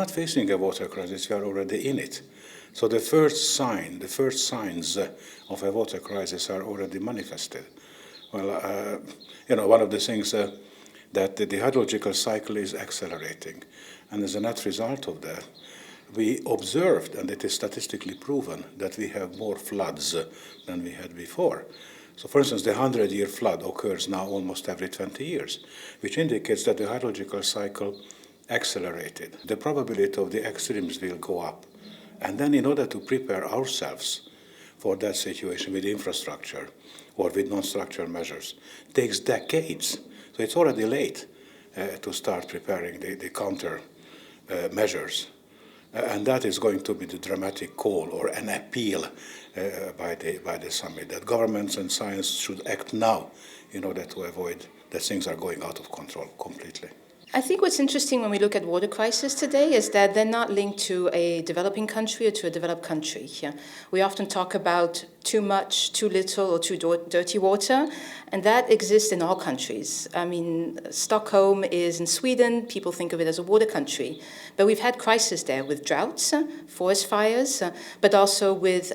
not facing a water crisis, we are already in it. So the first signs of a water crisis are already manifested. Well, one of the things that the hydrological cycle is accelerating. And as a net result of that, we observed, and it is statistically proven, that we have more floods than we had before. So, for instance, the 100-year flood occurs now almost every 20 years, which indicates that the hydrological cycle accelerated. The probability of the extremes will go up. And then in order to prepare ourselves for that situation with infrastructure or with non-structural measures, takes decades. So it's already late to start preparing the counter measures. And that is going to be the dramatic call or an appeal by the summit, that governments and science should act now in order to avoid that things are going out of control completely. I think what's interesting when we look at water crisis today is that they're not linked to a developing country or to a developed country. Yeah. We often talk about too much, too little, or too dirty water, and that exists in all countries. I mean, Stockholm is in Sweden, people think of it as a water country, but we've had crises there with droughts, forest fires, but also with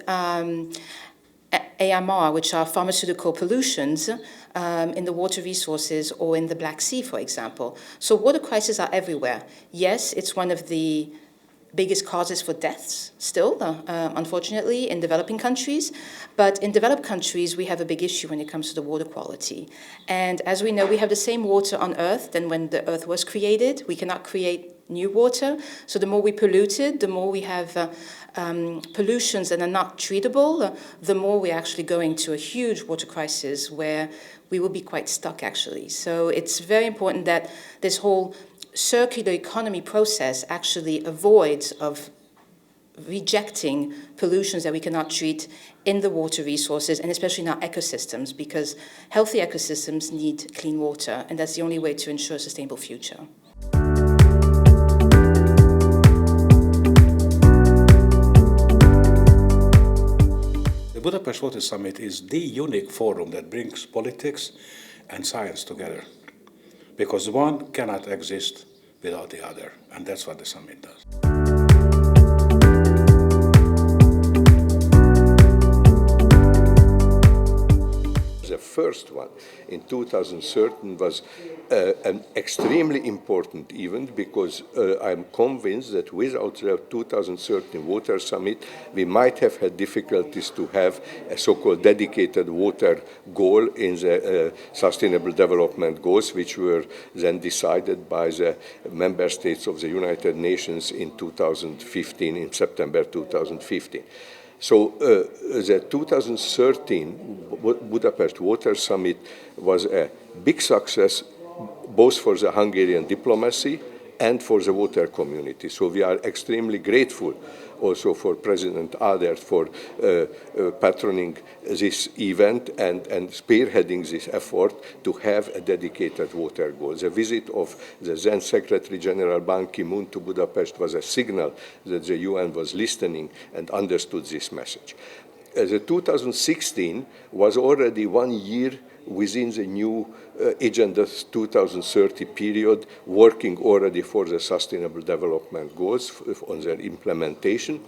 AMR, which are pharmaceutical pollutions in the water resources or in the Black Sea, for example. So water crises are everywhere. Yes, it's one of the biggest causes for deaths still, unfortunately, in developing countries. But in developed countries, we have a big issue when it comes to the water quality. And as we know, we have the same water on Earth than when the Earth was created. We cannot create new water. So the more we pollute it, the more we have pollutions that are not treatable, the more we're actually going to a huge water crisis where we will be quite stuck, actually. So it's very important that this whole circular economy process actually avoids of rejecting pollutions that we cannot treat in the water resources and especially in our ecosystems, because healthy ecosystems need clean water, and that's the only way to ensure a sustainable future. The Budapest Water Summit is the unique forum that brings politics and science together, because one cannot exist without the other, and that's what the summit does. The first one in 2013 was an extremely important event, because I'm convinced that without the 2013 Water Summit, we might have had difficulties to have a so-called dedicated water goal in the Sustainable Development Goals, which were then decided by the member states of the United Nations in 2015, in September 2015. So the 2013 Budapest Water Summit was a big success, both for the Hungarian diplomacy and for the water community. So we are extremely grateful also for President Áder for patroning this event and spearheading this effort to have a dedicated water goal. The visit of the then Secretary General Ban Ki-moon to Budapest was a signal that the UN was listening and understood this message. The 2016 was already 1 year within the new Agenda 2030 period, working already for the Sustainable Development Goals on their implementation.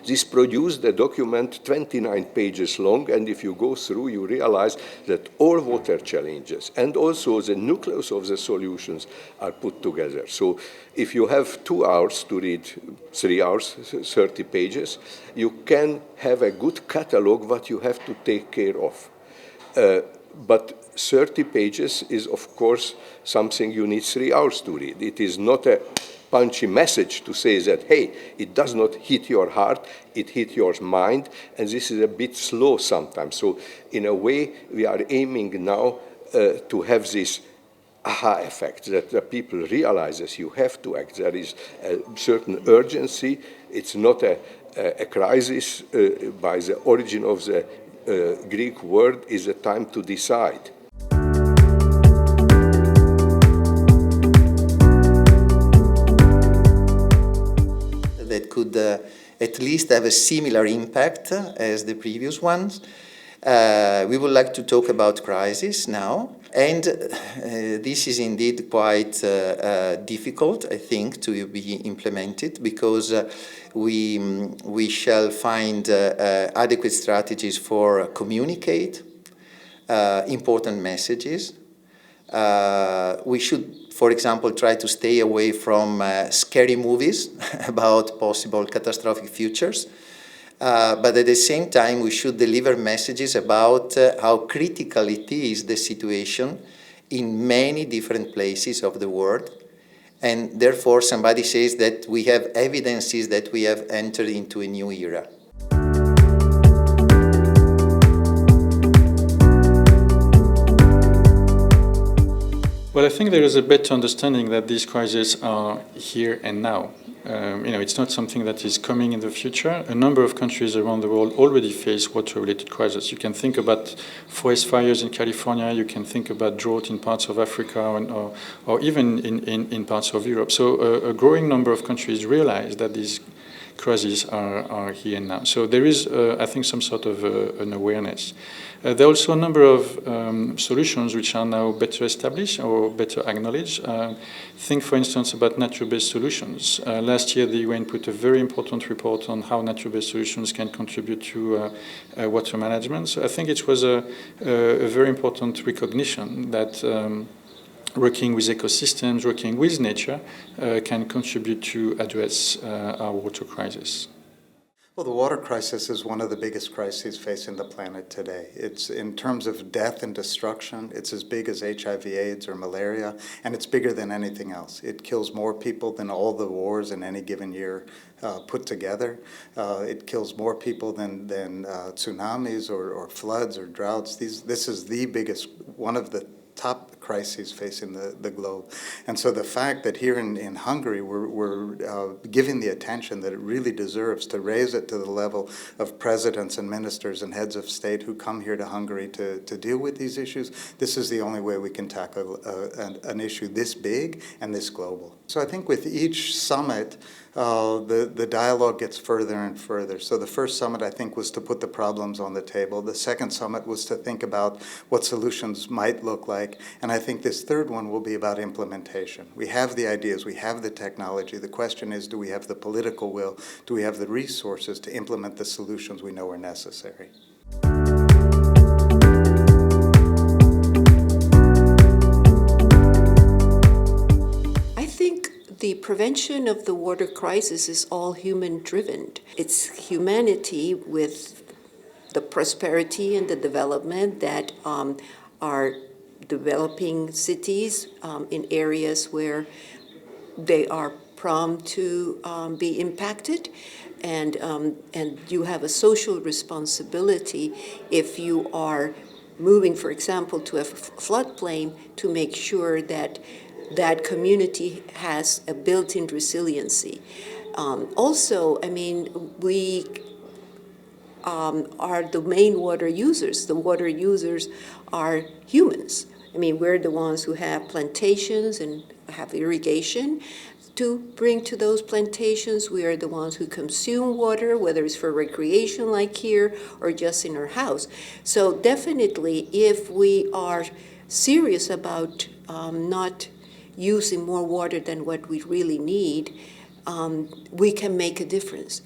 This produced a document 29 pages long, and if you go through, you realize that all water challenges and also the nucleus of the solutions are put together. So if you have 2 hours to read 3 hours, 30 pages, you can have a good catalog what you have to take care of. But 30 pages is, of course, something you need 3 hours to read. It is not a punchy message to say that, hey, it does not hit your heart, it hit your mind, and this is a bit slow sometimes. So in a way, we are aiming now to have this aha effect, that the people realize that you have to act. There is a certain urgency. It's not a crisis. By the origin of the Greek word is a time to decide. That could at least have a similar impact as the previous ones. We would like to talk about crisis now, and this is indeed quite difficult, I think, to be implemented, because we shall find adequate strategies for communicate important messages. We should, for example, try to stay away from scary movies about possible catastrophic futures. But at the same time, we should deliver messages about how critical it is, the situation, in many different places of the world. And therefore, somebody says that we have evidences that we have entered into a new era. Well, I think there is a better understanding that these crises are here and now. It's not something that is coming in the future. A number of countries around the world already face water-related crises. You can think about forest fires in California, you can think about drought in parts of Africa, or even in parts of Europe. So a growing number of countries realize that these crises are here and now. So there is, I think, some sort of an awareness. There are also a number of solutions which are now better established or better acknowledged. Think, for instance, about nature-based solutions. Last year, the UN put a very important report on how nature-based solutions can contribute to water management. So I think it was a very important recognition that working with ecosystems, working with nature, can contribute to address our water crisis. Well, the water crisis is one of the biggest crises facing the planet today. It's, in terms of death and destruction, it's as big as HIV, AIDS, or malaria, and it's bigger than anything else. It kills more people than all the wars in any given year put together. It kills more people than tsunamis or floods or droughts. This is the biggest, one of the top crises facing the globe. And so the fact that here in Hungary we're giving the attention that it really deserves, to raise it to the level of presidents and ministers and heads of state who come here to Hungary to deal with these issues, this is the only way we can tackle an issue this big and this global. So I think with each summit, the dialogue gets further and further. So the first summit, I think, was to put the problems on the table. The second summit was to think about what solutions might look like. And I think this third one will be about implementation. We have the ideas, we have the technology. The question is, do we have the political will? Do we have the resources to implement the solutions we know are necessary? The prevention of the water crisis is all human-driven. It's humanity with the prosperity and the development that are developing cities in areas where they are prone to be impacted. And you have a social responsibility if you are moving, for example, to a floodplain, to make sure that that community has a built-in resiliency. Also, I mean, we are the main water users. The water users are humans. I mean, we're the ones who have plantations and have irrigation to bring to those plantations. We are the ones who consume water, whether it's for recreation like here or just in our house. So definitely, if we are serious about not using more water than what we really need, we can make a difference.